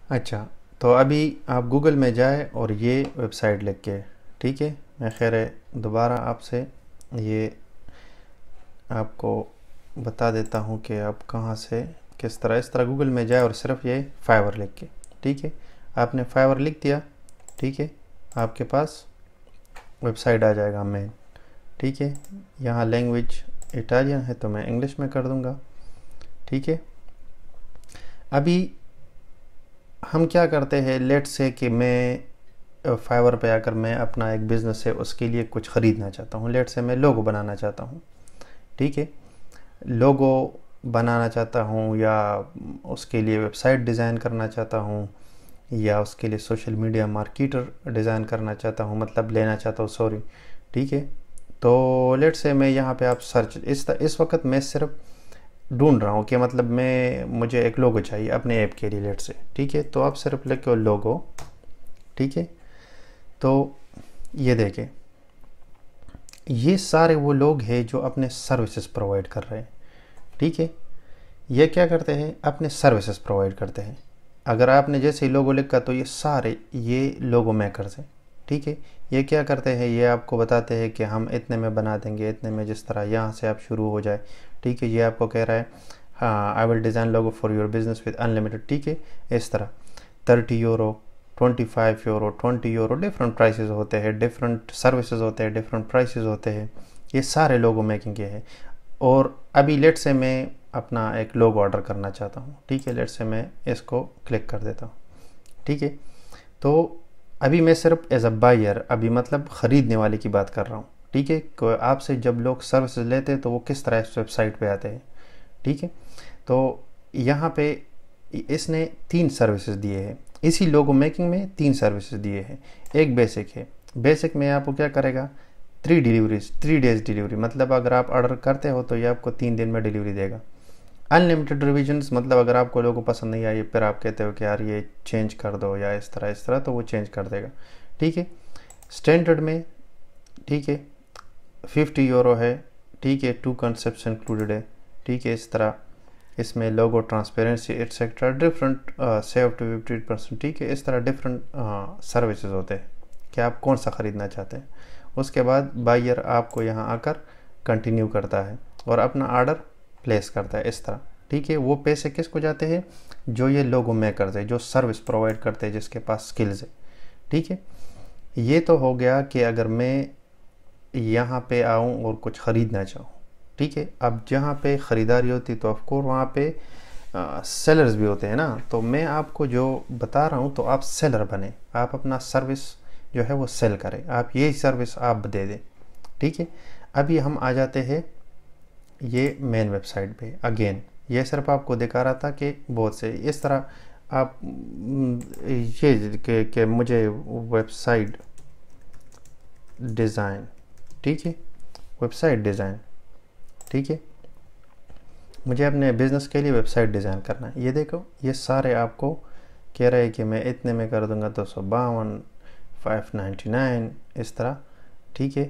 अच्छा, तो अभी आप गूगल में जाए और ये वेबसाइट लिख के, ठीक है, मैं खैर दोबारा आपसे ये आपको बता देता हूँ कि आप कहाँ से किस तरह इस तरह गूगल में जाए और सिर्फ ये फाइवर लिख के, ठीक है, आपने फाइवर लिख दिया, ठीक है, आपके पास वेबसाइट आ जाएगा मेन, ठीक है। यहाँ लैंग्वेज इटालियन है तो मैं इंग्लिश में कर दूँगा, ठीक है। अभी हम क्या करते हैं, लेट से कि मैं फाइवर पे आकर मैं अपना एक बिज़नेस है उसके लिए कुछ ख़रीदना चाहता हूँ। लेट से मैं लोगो बनाना चाहता हूँ, ठीक है, लोगो बनाना चाहता हूँ या उसके लिए वेबसाइट डिज़ाइन करना चाहता हूँ या उसके लिए सोशल मीडिया मार्केटर डिज़ाइन करना चाहता हूँ, मतलब लेना चाहता हूँ, सॉरी, ठीक है। तो लेट से मैं यहाँ पे आप सर्च इस वक्त मैं सिर्फ ढूंढ रहा हूँ कि मतलब मुझे एक लोगो चाहिए अपने ऐप के लिए, लेट से, ठीक है। तो आप सिर्फ लिखो लोगो, ठीक है। तो ये देखें, ये सारे वो लोग हैं जो अपने सर्विसेज प्रोवाइड कर रहे हैं, ठीक है। ये क्या करते हैं, अपने सर्विसेज प्रोवाइड करते हैं। अगर आपने जैसे ही लोगो लिखा तो ये सारे ये लोगो मेकर्स हैं, ठीक है। ये क्या करते हैं, ये आपको बताते हैं कि हम इतने में बना देंगे, इतने में, जिस तरह यहाँ से आप शुरू हो जाए, ठीक है। ये आपको कह रहा है हाँ, I will design logo for your business with unlimited, ठीक है। इस तरह 30 euro, 25 euro, 20 euro, different prices होते हैं, डिफरेंट सर्विसेज होते हैं, डिफरेंट प्राइसेस होते हैं। ये सारे लोगो मेकिंग के हैं। और अभी लेट से मैं अपना एक लोगो ऑर्डर करना चाहता हूँ, ठीक है। लेट से मैं इसको क्लिक कर देता हूँ, ठीक है। तो अभी मैं सिर्फ एज अ बायर, अभी मतलब ख़रीदने वाले की बात कर रहा हूँ, ठीक है। आपसे जब लोग सर्विसेज लेते हैं तो वो किस तरह इस वेबसाइट पे आते हैं, ठीक है। तो यहाँ पे इसने 3 सर्विसेज दिए हैं, इसी लोगो मेकिंग में 3 सर्विसेज दिए हैं। एक बेसिक है, बेसिक में आपको क्या करेगा, 3 डिलीवरीज, 3 डेज डिलीवरी, मतलब अगर आप ऑर्डर करते हो तो ये आपको 3 दिन में डिलीवरी देगा। अनलिमिटेड रिविजन्स, मतलब अगर आपको लोगो पसंद नहीं आई फिर आप कहते हो कि यार ये चेंज कर दो या इस तरह, तो वो चेंज कर देगा, ठीक है। स्टैंडर्ड में, ठीक है, 50 यूरो है, ठीक है, 2 कॉन्सेप्ट्स इंक्लूडेड है, ठीक है। इस तरह इसमें logo, transparency etcetera, different save to 50%, ठीक है। इस तरह डिफरेंट सर्विसेज होते हैं कि आप कौन सा ख़रीदना चाहते हैं। उसके बाद बायर आपको यहाँ आकर कंटिन्यू करता है और अपना ऑर्डर प्लेस करता है, इस तरह, ठीक है। वो पैसे किसको जाते हैं, जो ये लोगो मेकर्स है, जो सर्विस प्रोवाइड करते हैं, जिसके पास स्किल्स है, ठीक है। ये तो हो गया कि अगर मैं यहाँ पे आऊँ और कुछ ख़रीदना चाहूँ, ठीक है। अब जहाँ पे ख़रीदारी होती तो ऑफकोर्स वहाँ पे सेलर्स भी होते हैं ना। तो मैं आपको जो बता रहा हूँ तो आप सेलर बने, आप अपना सर्विस जो है वो सेल करें, आप यही सर्विस आप दे दें, ठीक है। अभी हम आ जाते हैं ये मेन वेबसाइट पे। अगेन ये सिर्फ आपको दिखा रहा था कि बहुत से इस तरह आप ये कि मुझे वेबसाइट डिज़ाइन, ठीक है, वेबसाइट डिज़ाइन, ठीक है, मुझे अपने बिज़नेस के लिए वेबसाइट डिज़ाइन करना है। ये देखो, ये सारे आपको कह रहे हैं कि मैं इतने में कर दूंगा, 252, 599, इस तरह, ठीक है,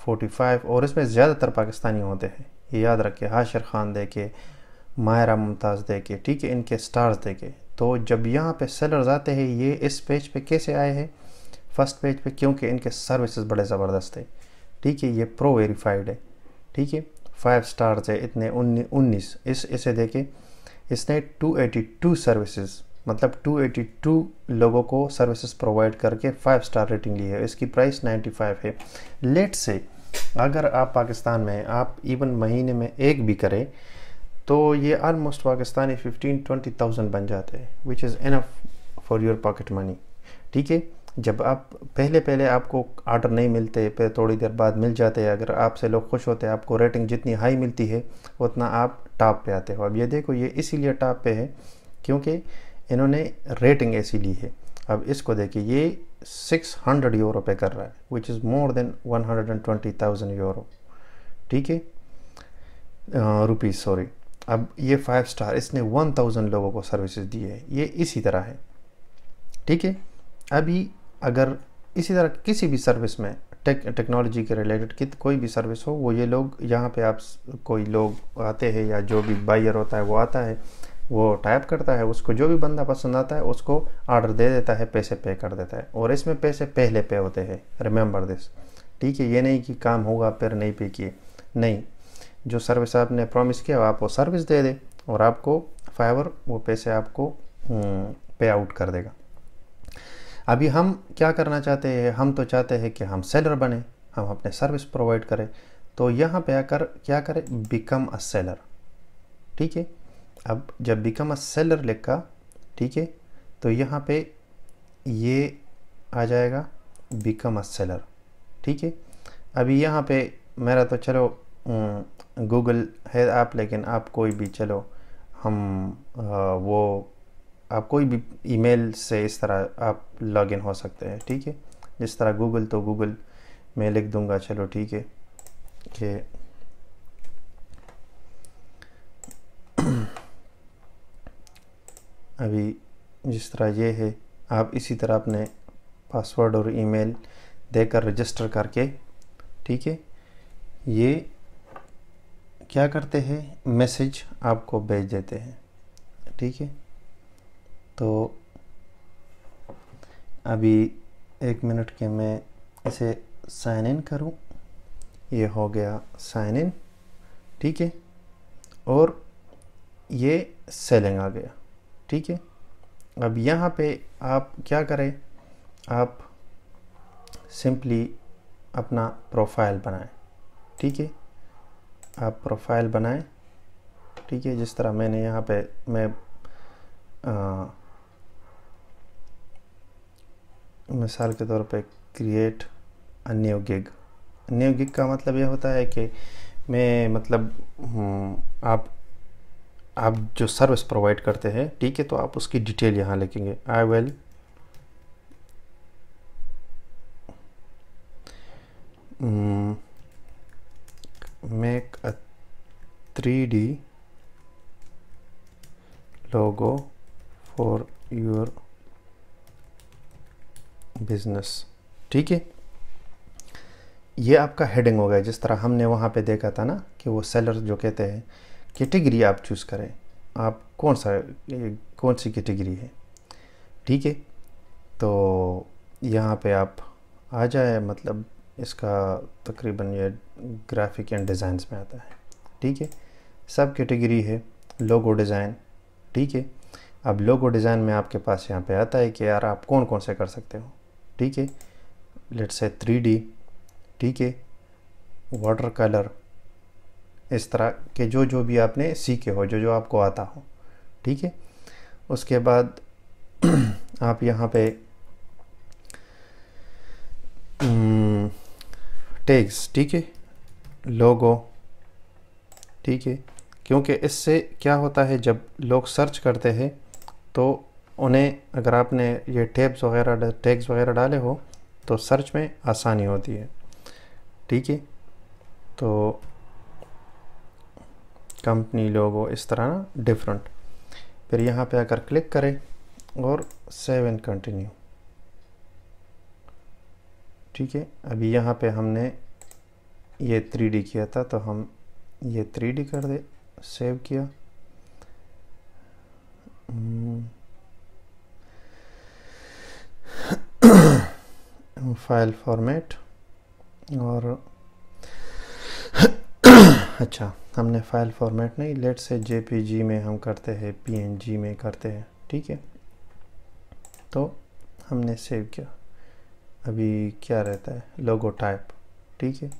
45। और इसमें ज़्यादातर पाकिस्तानी होते हैं, ये याद रखिए, हाशिर खान दे के, मायरा मुमताज़ दे के, ठीक है, इनके स्टार्स दे के। तो जब यहाँ पे सेलर्स आते हैं, ये इस पेज पे कैसे आए हैं, फर्स्ट पेज पे, क्योंकि इनके सर्विसेज बड़े ज़बरदस्त है, ठीक है। ये प्रो वेरीफाइड है, ठीक है, 5 स्टार्स है, इतने 19 इसे देखे, इसने 282 सर्विसेज, मतलब 282 लोगों को सर्विसेज प्रोवाइड करके 5 स्टार रेटिंग ली है। इसकी प्राइस 95 है। लेट से अगर आप पाकिस्तान में आप इवन महीने में एक भी करें तो ये ऑलमोस्ट पाकिस्तानी 15-20,000 बन जाते हैं, which is enough for your pocket money, ठीक है। जब आप पहले आपको ऑर्डर नहीं मिलते, फिर थोड़ी देर बाद मिल जाते हैं, अगर आपसे लोग खुश होते हैं, आपको रेटिंग जितनी हाई मिलती है उतना आप टॉप पे आते हो। अब ये देखो, ये इसीलिए टॉप पे है क्योंकि इन्होंने रेटिंग ऐसी ली है। अब इसको देखिए, ये 600 यूरो पे कर रहा है, which is more than 120,000 euro, ठीक है, रुपीज़, सॉरी। अब ये 5 स्टार, इसने 1000 लोगों को सर्विसेज दी है, ये इसी तरह है, ठीक है। अभी अगर इसी तरह किसी भी सर्विस में टेक्नोलॉजी के रिलेटेड की कोई भी सर्विस हो, वो ये लोग यहाँ पे आप कोई लोग आते हैं या जो भी बायर होता है वो आता है, वो टाइप करता है, उसको जो भी बंदा पसंद आता है उसको ऑर्डर दे देता है, पैसे पे कर देता है। और इसमें पैसे पहले पे होते हैं, रिमेंबर दिस, ठीक है। ये नहीं कि काम होगा फिर नहीं पे किए, नहीं, जो सर्विस आपने प्रॉमिस किया आप वो सर्विस दे दे और आपको फाइवर वो पैसे आपको पे आउट कर देगा। अभी हम क्या करना चाहते हैं, हम तो चाहते हैं कि हम सेलर बने, हम अपने सर्विस प्रोवाइड करें। तो यहाँ पे आकर क्या करें, बिकम अ सेलर, ठीक है। अब जब बिकम अ सेलर लिखा, ठीक है, तो यहाँ पे ये आ जाएगा बिकम अ सेलर, ठीक है। अभी यहाँ पे मेरा तो चलो गूगल है ऐप, लेकिन आप कोई भी, चलो हम वो आप कोई भी ईमेल से इस तरह आप लॉगिन हो सकते हैं, ठीक है। जिस तरह गूगल, तो गूगल मैं लिख दूंगा, चलो ठीक है, कि अभी जिस तरह ये है, आप इसी तरह अपने पासवर्ड और ईमेल देकर रजिस्टर करके, ठीक है, ये क्या करते हैं, मैसेज आपको भेज देते हैं, ठीक है। तो अभी 1 मिनट के मैं इसे साइन इन करूं, ये हो गया साइन इन, ठीक है, और ये सेलिंग आ गया, ठीक है। अब यहाँ पे आप क्या करें, आप सिंपली अपना प्रोफाइल बनाएं, ठीक है। आप प्रोफाइल बनाएं, ठीक है, जिस तरह मैंने यहाँ पे मैं मिसाल के तौर पे create a new gig. New gig का मतलब ये होता है कि मैं मतलब आप जो सर्विस प्रोवाइड करते हैं, ठीक है, तो आप उसकी डिटेल यहाँ लिखेंगे। I will make a 3D logo for your business, ठीक है। ये आपका हेडिंग हो गया। जिस तरह हमने वहाँ पे देखा था ना कि वो सेलर जो कहते हैं कैटेगरी आप चूज़ करें, आप कौन सी कैटेगरी है, ठीक है। तो यहाँ पे आप आ जाए, मतलब इसका तकरीबन ये ग्राफिक एंड डिज़ाइंस में आता है, ठीक है। सब कैटेगरी है, लोगो डिज़ाइन, ठीक है। अब लोगो डिज़ाइन में आपके पास यहाँ पे आता है कि यार आप कौन कौन से कर सकते हो, ठीक है। लेट्स से 3D, ठीक है, वाटर कलर, इस तरह के जो भी आपने सीखे हो, जो आपको आता हो, ठीक है। उसके बाद आप यहाँ पे टैग्स, ठीक है, लोगो, ठीक है, क्योंकि इससे क्या होता है जब लोग सर्च करते हैं तो उन्हें, अगर आपने ये टैग्स वगैरह डाले हो तो सर्च में आसानी होती है, ठीक है। तो कंपनी लोगो इस तरह ना डिफरेंट, फिर यहाँ पे आकर क्लिक करें और सेव एंड कंटिन्यू, ठीक है। अभी यहाँ पे हमने ये 3D किया था तो हम ये 3D कर दे, सेव किया, फाइल फॉर्मेट, और अच्छा हमने फाइल फॉर्मेट नहीं, लेट से JPG में हम करते हैं, PNG में करते हैं, ठीक है। तो हमने सेव किया। अभी क्या रहता है, लोगो टाइप, ठीक है,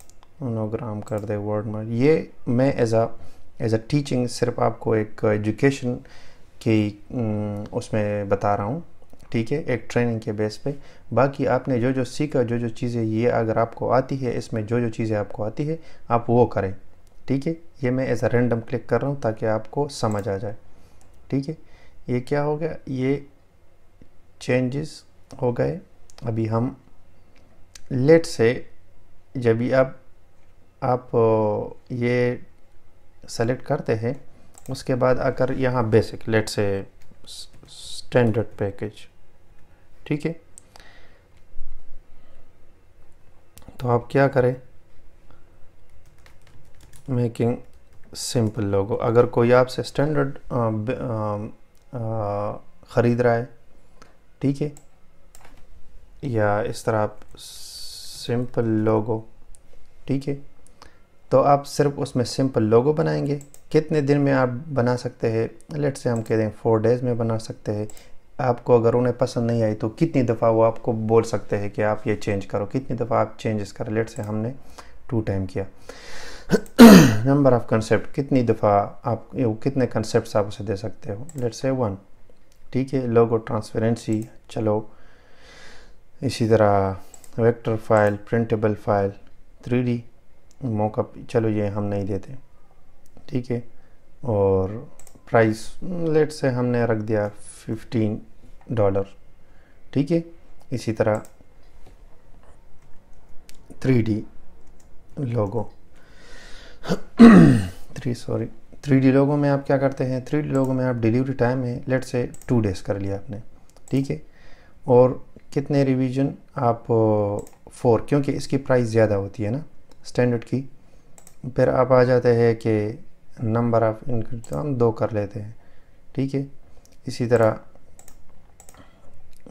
मोनोग्राम कर दे, वर्ड में। ये मैं एज अ टीचिंग सिर्फ आपको एक एजुकेशन की उसमें बता रहा हूँ, ठीक है, एक ट्रेनिंग के बेस पे। बाकी आपने जो सीखा, जो चीज़ें ये अगर आपको आती है, इसमें जो चीज़ें आपको आती है आप वो करें, ठीक है। ये मैं एज अ रैंडम क्लिक कर रहा हूँ ताकि आपको समझ आ जाए, ठीक है। ये क्या हो गया, ये चेंजेस हो गए। अभी हम लेट से जब भी आप ये सेलेक्ट करते हैं, उसके बाद आकर यहाँ बेसिक, लेट से स्टैंडर्ड पैकेज, ठीक है। तो आप क्या करें, मेकिंग सिंपल लोगो। अगर कोई आपसे स्टैंडर्ड ख़रीद रहा है, ठीक है, या इस तरह आप सिंपल लोगो, ठीक है, तो आप सिर्फ उसमें सिंपल लोगो बनाएंगे। कितने दिन में आप बना सकते हैं? लेट से हम कह दें 4 डेज़ में बना सकते हैं। आपको अगर उन्हें पसंद नहीं आई तो कितनी दफ़ा वो आपको बोल सकते हैं कि आप ये चेंज करो, कितनी दफ़ा आप चेंजेस करें। लेट से हमने 2 टाइम किया। नंबर ऑफ़ कंसेप्ट, कितनी दफ़ा आप कितने कंसेप्ट आप उसे दे सकते हो? लेट से 1, ठीक है। लोगो ट्रांसपेरेंसी, चलो इसी तरह vector file, printable file, 3D mock-up, चलो ये हम नहीं देते, ठीक है। और प्राइस लेट से हमने रख दिया $15, ठीक है। इसी तरह 3D लोगो 3D लोगो में आप क्या करते हैं? 3D लोगो में आप डिलीवरी टाइम है लेट से 2 डेज़ कर लिया आपने, ठीक है। और कितने रिवीजन आप 4, क्योंकि इसकी प्राइस ज़्यादा होती है ना स्टैंडर्ड की। फिर आप आ जाते हैं कि नंबर ऑफ इनक्रीज, तो हम 2 कर लेते हैं, ठीक है। इसी तरह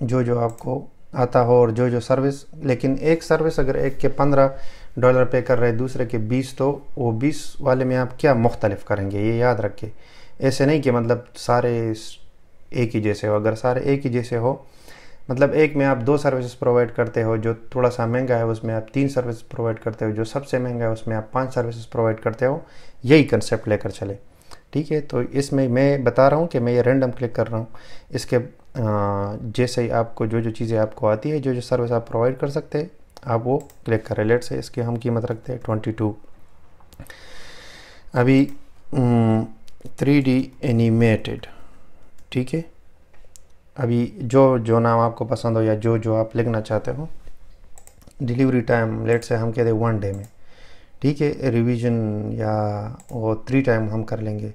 जो जो आपको आता हो और जो जो सर्विस, लेकिन एक सर्विस अगर एक के $15 पे कर रहे दूसरे के 20, तो वो 20 वाले में आप क्या मुख्तलिफ करेंगे, ये याद रखें। ऐसे नहीं कि मतलब सारे एक ही जैसे हो। अगर सारे एक ही जैसे हो, मतलब एक में आप 2 सर्विसेज प्रोवाइड करते हो, जो थोड़ा सा महंगा है उसमें आप 3 सर्विस प्रोवाइड करते हो, जो सबसे महंगा है उसमें आप 5 सर्विसेज प्रोवाइड करते हो, यही कंसेप्ट लेकर चले, ठीक है। तो इसमें मैं बता रहा हूँ कि मैं ये रैंडम क्लिक कर रहा हूँ। इसके जैसे ही आपको जो जो चीज़ें आपको आती है, जो जो सर्विस आप प्रोवाइड कर सकते हैं, आप वो क्लिक करें। लेट से इसकी हम कीमत रखते हैं 22। अभी 3D एनिमेटेड, ठीक है। अभी जो जो नाम आपको पसंद हो या जो जो आप लिखना चाहते हो। डिलीवरी टाइम लेट से हम कहते हैं 1 डे में, ठीक है। रिवीजन या वो 3 टाइम हम कर लेंगे,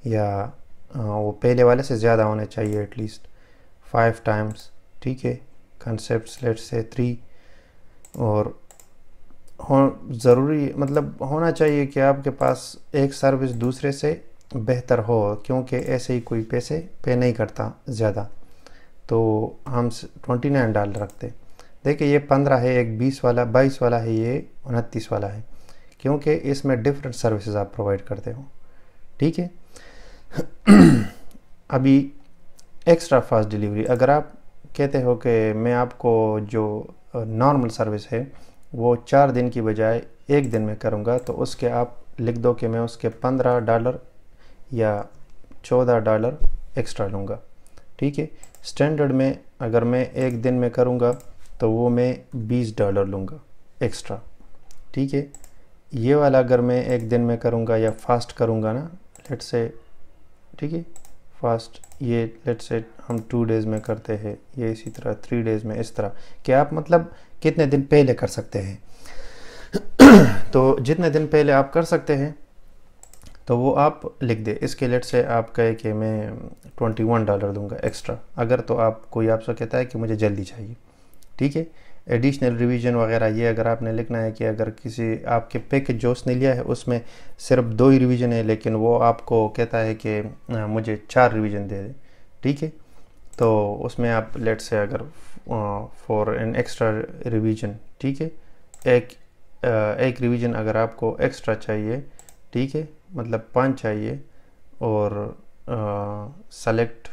या वो पहले वाले से ज़्यादा होने चाहिए, एटलीस्ट 5 टाइम्स, ठीक है। कंसेप्ट लेट से 3। और ज़रूरी मतलब होना चाहिए कि आपके पास एक सर्विस दूसरे से बेहतर हो, क्योंकि ऐसे ही कोई पैसे पे नहीं करता ज़्यादा। तो हम $29 रखते। देखिए ये 15 है, एक 20 वाला, 22 वाला है, ये 29 वाला है, क्योंकि इसमें डिफरेंट सर्विसेज आप प्रोवाइड करते हो, ठीक है। अभी एक्स्ट्रा फास्ट डिलीवरी, अगर आप कहते हो कि मैं आपको जो नॉर्मल सर्विस है वो 4 दिन की बजाय 1 दिन में करूँगा, तो उसके आप लिख दो कि मैं उसके $15 या $14 एक्स्ट्रा लूँगा, ठीक है। स्टैंडर्ड में अगर मैं 1 दिन में करूँगा तो वो मैं $20 लूँगा एक्स्ट्रा, ठीक है। ये वाला अगर मैं 1 दिन में करूँगा या फास्ट करूँगा ना, लेट से, ठीक है, फास्ट, ये लेट से हम 2 डेज़ में करते हैं, ये इसी तरह 3 डेज़ में, इस तरह कि आप मतलब कितने दिन पहले कर सकते हैं। तो जितने दिन पहले आप कर सकते हैं तो वो आप लिख दे। इसके लेट से आप कहे कि मैं $21 दूंगा एक्स्ट्रा, अगर तो आप कोई आपसे कहता है कि मुझे जल्दी चाहिए, ठीक है। एडिशनल रिवीजन वगैरह ये अगर आपने लिखना है कि अगर किसी आपके पैकेज जो उसने लिया है उसमें सिर्फ 2 ही रिवीजन है, लेकिन वो आपको कहता है कि मुझे 4 रिवीजन दे दे, ठीक है। तो उसमें आप लेट से अगर फॉर एन एक्स्ट्रा रिवीजन, ठीक है, एक रिवीजन अगर आपको एक्स्ट्रा चाहिए, ठीक है, मतलब 5 चाहिए, और सेलेक्ट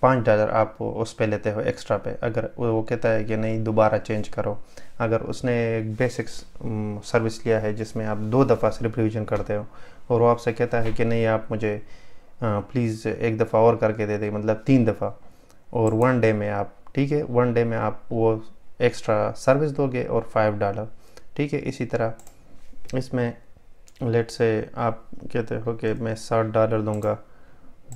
$5 आप उस पे लेते हो एक्स्ट्रा पे। अगर वो कहता है कि नहीं दोबारा चेंज करो, अगर उसने एक बेसिक सर्विस लिया है जिसमें आप 2 दफ़ा सिर्फ रिवीजन करते हो, और वो आपसे कहता है कि नहीं आप मुझे प्लीज़ 1 दफ़ा और करके दे दे, मतलब 3 दफ़ा, और 1 डे में आप, ठीक है, 1 डे में आप वो एक्स्ट्रा सर्विस दोगे और $5, ठीक है। इसी तरह इसमें लेट से आप कहते हो कि मैं $60 दूंगा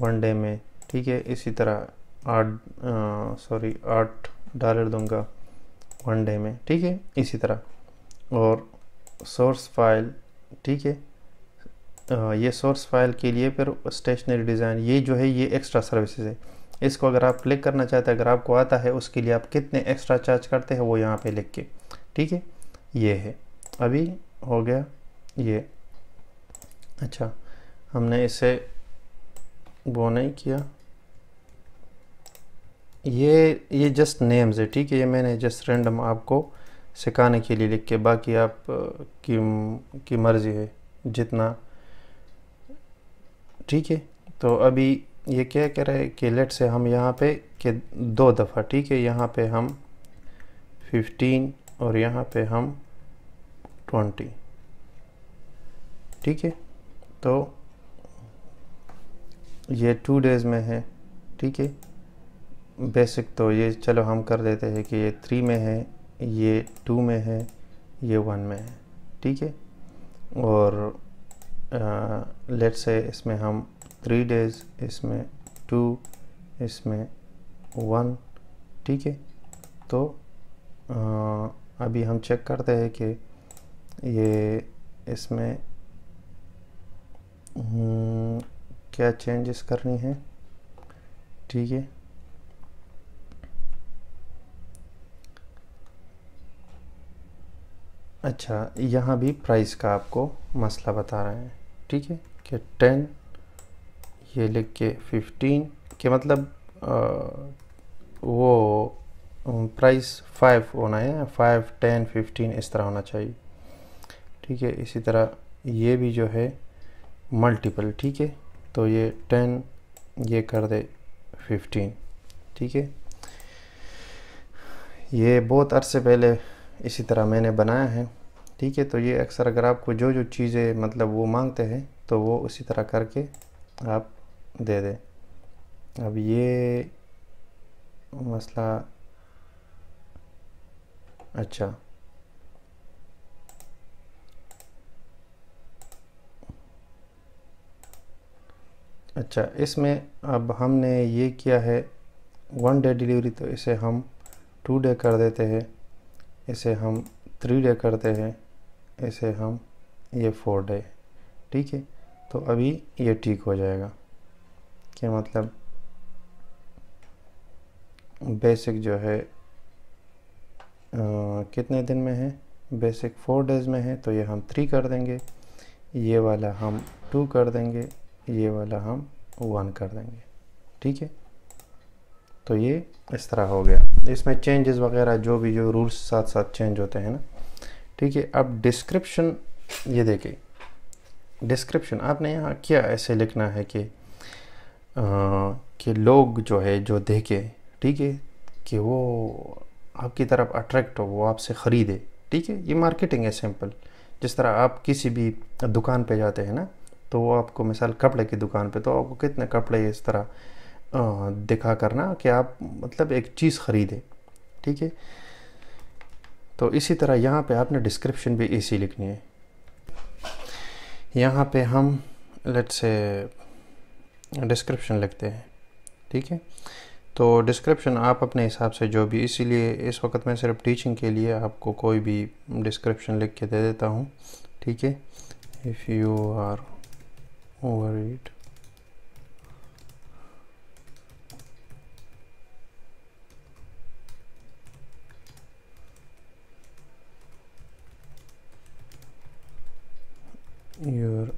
1 डे में, ठीक है। इसी तरह $8 दूंगा 1 डे में, ठीक है। इसी तरह और सोर्स फाइल, ठीक है, ये सोर्स फाइल के लिए फिर स्टेशनरी डिज़ाइन, ये जो है ये एक्स्ट्रा सर्विसेज है। इसको अगर आप क्लिक करना चाहते हैं, अगर आपको आता है, उसके लिए आप कितने एक्स्ट्रा चार्ज करते हैं वो यहाँ पे लिख के, ठीक है। ये है, अभी हो गया ये। अच्छा, हमने इसे वो नहीं किया, ये जस्ट नेम्स है, ठीक है। ये मैंने जस्ट रैंडम आपको सिखाने के लिए लिख के, बाकी आप की मर्ज़ी है जितना, ठीक है। तो अभी ये क्या कह रहा है कि लेट से हम यहाँ पे कि 2 दफ़ा, ठीक है, यहाँ पे हम 15 और यहाँ पे हम 20, ठीक है। तो ये 2 डेज़ में है, ठीक है। बेसिक तो ये चलो हम कर देते हैं कि ये 3 में है, ये 2 में है, ये 1 में है, ठीक है। और लेट से इसमें हम 3 डेज़, इसमें 2, इसमें 1, ठीक है। तो अभी हम चेक करते हैं कि ये इसमें क्या चेंजेस करनी है, ठीक है। अच्छा, यहाँ भी प्राइस का आपको मसला बता रहे हैं, ठीक है, कि 10 ये लिख के 15 के मतलब वो प्राइस 5 होना है, 5, 10, 15 इस तरह होना चाहिए, ठीक है। इसी तरह ये भी जो है मल्टीपल, ठीक है। तो ये 10 ये कर दे 15, ठीक है। ये बहुत अरसे पहले इसी तरह मैंने बनाया है, ठीक है। तो ये अक्सर अगर आपको जो जो चीज़ें मतलब वो मांगते हैं तो वो उसी तरह करके आप दे दें। अब ये मसला, अच्छा इसमें अब हमने ये किया है 1 डे डिलीवरी, तो इसे हम 2 डे कर देते हैं, इसे हम 3 डे करते हैं, इसे हम ये 4 डे, ठीक है। तो अभी ये ठीक हो जाएगा, क्या मतलब बेसिक जो है कितने दिन में है, बेसिक 4 डेज़ में है, तो ये हम 3 कर देंगे, ये वाला हम 2 कर देंगे, ये वाला हम 1 कर देंगे, ठीक है। तो ये इस तरह हो गया। इसमें चेंजेस वगैरह जो भी जो रूल्स साथ साथ चेंज होते हैं ना, ठीक है। अब डिस्क्रिप्शन, ये देखिए डिस्क्रिप्शन आपने यहाँ क्या ऐसे लिखना है कि लोग जो है जो देखे, ठीक है, कि वो आपकी तरफ अट्रैक्ट हो, वो आपसे ख़रीदे, ठीक है। ये मार्केटिंग है सिंपल। जिस तरह आप किसी भी दुकान पे जाते हैं ना, तो वो आपको मिसाल कपड़े की दुकान पे, तो आपको कितने कपड़े इस तरह दिखा करना कि आप मतलब एक चीज़ ख़रीदे, ठीक है। तो इसी तरह यहाँ पे आपने डिस्क्रिप्शन भी इसी लिखनी है। यहाँ पे हम लेट से डिस्क्रिप्शन लिखते हैं, ठीक है। तो डिस्क्रिप्शन आप अपने हिसाब से जो भी, इसीलिए इस वक्त मैं सिर्फ टीचिंग के लिए आपको कोई भी डिस्क्रिप्शन लिख के दे देता हूँ, ठीक है। If you are worried your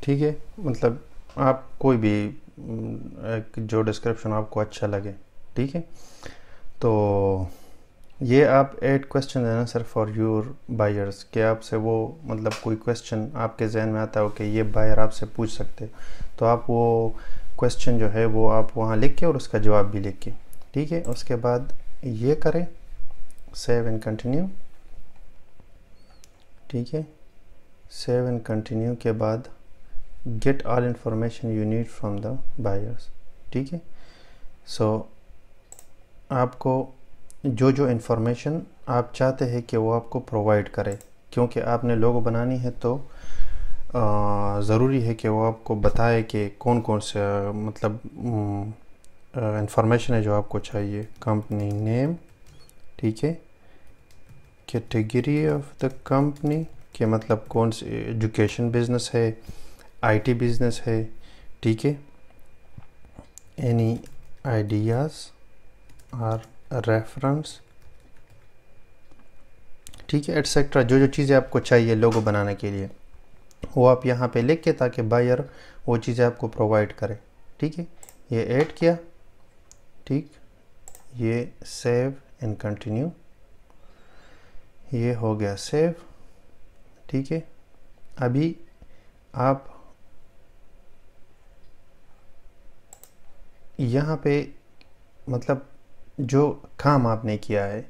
ठीक है, मतलब आप कोई भी एक जो डिस्क्रिप्शन आपको अच्छा लगे, ठीक है। तो ये आप 8 क्वेश्चन देना सिर्फ फॉर योर बायर्स, कि आपसे वो मतलब कोई क्वेश्चन आपके जहन में आता हो कि ये बायर आपसे पूछ सकते, तो आप वो क्वेश्चन जो है वो आप वहाँ लिख के और उसका जवाब भी लिख के, ठीक है। उसके बाद ये करें सेव एंड कंटिन्यू, ठीक है। सेव एंड कंटिन्यू के बाद get all information you need from the buyers, ठीक है। सो आपको जो जो इंफॉर्मेशन आप चाहते हैं कि वो आपको प्रोवाइड करे, क्योंकि आपने लोगो बनानी है तो ज़रूरी है कि वो आपको बताए कि कौन कौन से मतलब इंफॉर्मेशन है जो आपको चाहिए। कंपनी नेम, ठीक है, कैटेगरी ऑफ द कंपनी के मतलब कौन सी एजुकेशन बिजनेस है, आईटी बिजनेस है, ठीक है, एनी आइडियाज़ और रेफरेंस, ठीक है, एटसेट्रा। जो जो चीज़ें आपको चाहिए लोगो बनाने के लिए वो आप यहाँ पे लिख के, ताकि बायर वो चीज़ें आपको प्रोवाइड करे, ठीक है। ये ऐड किया, ठीक, ये सेव एंड कंटिन्यू, ये हो गया सेव, ठीक है। अभी आप यहाँ पे मतलब जो काम आपने किया है,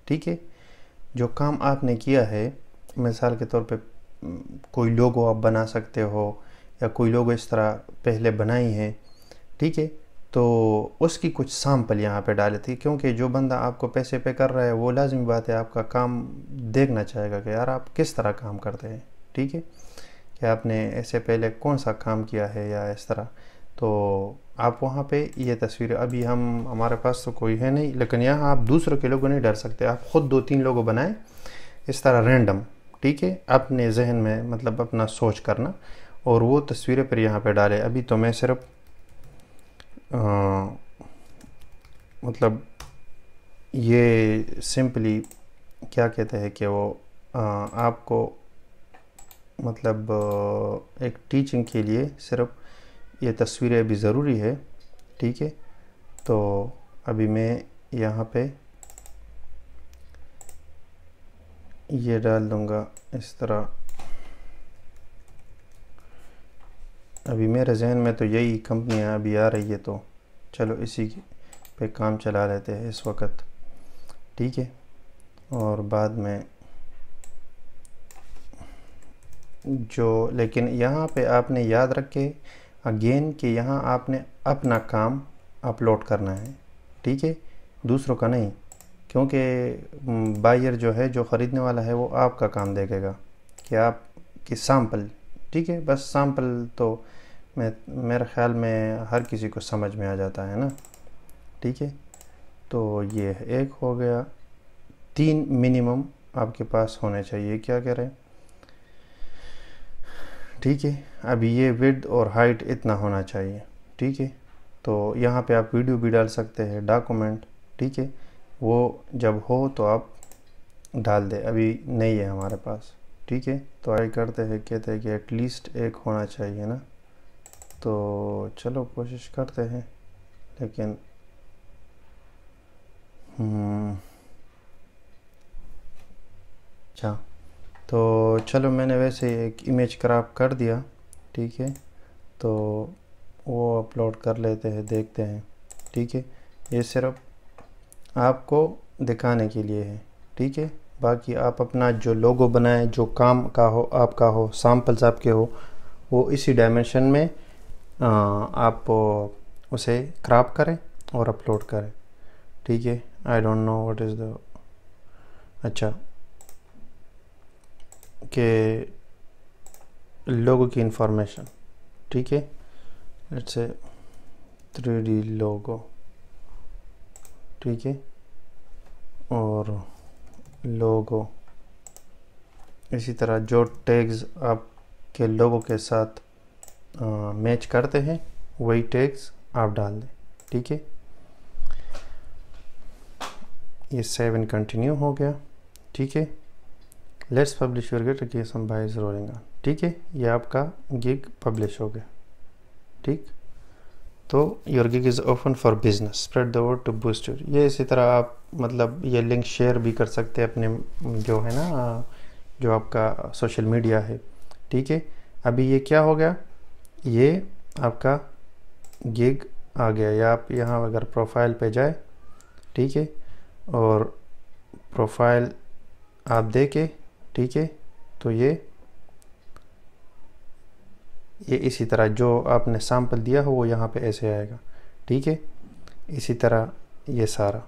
ठीक है, जो काम आपने किया है, मिसाल के तौर पे कोई लोगो आप बना सकते हो या कोई लोगो इस तरह पहले बनाई है, ठीक है, तो उसकी कुछ सैंपल यहाँ पे डाले थे, क्योंकि जो बंदा आपको पैसे पे कर रहा है वो लाजमी बात है आपका काम देखना चाहेगा कि यार आप किस तरह काम करते हैं, ठीक है, कि आपने ऐसे पहले कौन सा काम किया है या इस तरह। तो आप वहाँ पे ये तस्वीर, अभी हमारे पास तो कोई है नहीं, लेकिन यहाँ आप दूसरों के लोगों नहीं डर सकते, आप ख़ुद 2-3 लोगों बनाएं इस तरह रैंडम, ठीक है, अपने जहन में मतलब अपना सोच करना और वो तस्वीरें पर यहाँ पे डालें। अभी तो मैं सिर्फ मतलब ये सिंपली क्या कहते हैं कि वो आपको मतलब एक टीचिंग के लिए सिर्फ ये तस्वीरें अभी ज़रूरी है, ठीक है। तो अभी मैं यहाँ पे ये डाल दूँगा इस तरह। अभी मेरे जहन में तो यही कंपनियाँ अभी आ रही है, तो चलो इसी पे काम चला लेते हैं इस वक्त, ठीक है। और बाद में जो, लेकिन यहाँ पे आपने याद रखे अगेन कि यहाँ आपने अपना काम अपलोड करना है, ठीक है, दूसरों का नहीं, क्योंकि बायर जो है, जो ख़रीदने वाला है, वो आपका काम देखेगा कि आप कि सैंपल, ठीक है, बस सैंपल तो मेरे ख्याल में हर किसी को समझ में आ जाता है ना, ठीक है। तो ये एक हो गया, 3 मिनिमम आपके पास होने चाहिए, क्या कह रहे हैं, ठीक है। अभी ये विड्थ और हाइट इतना होना चाहिए, ठीक है। तो यहाँ पे आप वीडियो भी डाल सकते हैं, डॉक्यूमेंट, ठीक है, वो जब हो तो आप डाल दें, अभी नहीं है हमारे पास, ठीक है। तो आई करते हैं, कहते हैं कि एटलीस्ट एक होना चाहिए ना, तो चलो कोशिश करते हैं, लेकिन अच्छा, तो चलो मैंने वैसे एक इमेज क्राफ्ट कर दिया, ठीक है, तो वो अपलोड कर लेते हैं, देखते हैं, ठीक है। ये सिर्फ आपको दिखाने के लिए है, ठीक है, बाकी आप अपना जो लोगो बनाएं, जो काम का हो, आपका हो, सैम्पल्स आपके हो, वो इसी डायमेंशन में आप उसे क्राफ्ट करें और अपलोड करें, ठीक है। I don't know what is the, अच्छा, के लोगो की इंफॉर्मेशन, ठीक है, लेट्स से 3D लोगो, ठीक है, और लोगो इसी तरह जो टैग्स आपके लोगो के साथ मैच करते हैं वही टैग्स आप डाल दें, ठीक है। ये सेव एंड कंटिन्यू हो गया, ठीक है। लेट्स पब्लिश योर गिग कि सम बाइज रोलिंग ऑन, ठीक है, ये आपका गिग पब्लिश हो गया, ठीक। तो your gig is open for business, spread the word to boost your, ये इसी तरह आप मतलब ये लिंक शेयर भी कर सकते हैं अपने जो है ना, जो आपका सोशल मीडिया है, ठीक है। अभी ये क्या हो गया, ये आपका गिग आ गया, या आप यहाँ अगर प्रोफाइल पे जाए, ठीक है, और प्रोफाइल आप देके, ठीक है, तो ये इसी तरह जो आपने सैंपल दिया हो वो यहाँ पे ऐसे आएगा, ठीक है, इसी तरह ये सारा,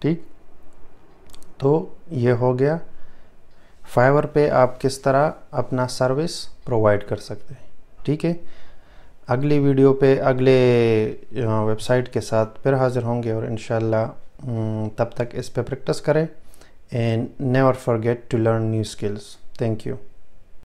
ठीक। तो ये हो गया फाइवर पे आप किस तरह अपना सर्विस प्रोवाइड कर सकते हैं। ठीक है, अगली वीडियो पे अगले वेबसाइट के साथ फिर हाज़िर होंगे और इंशाल्लाह तब तक इस पे प्रैक्टिस करें and never forget to learn new skills. Thank you.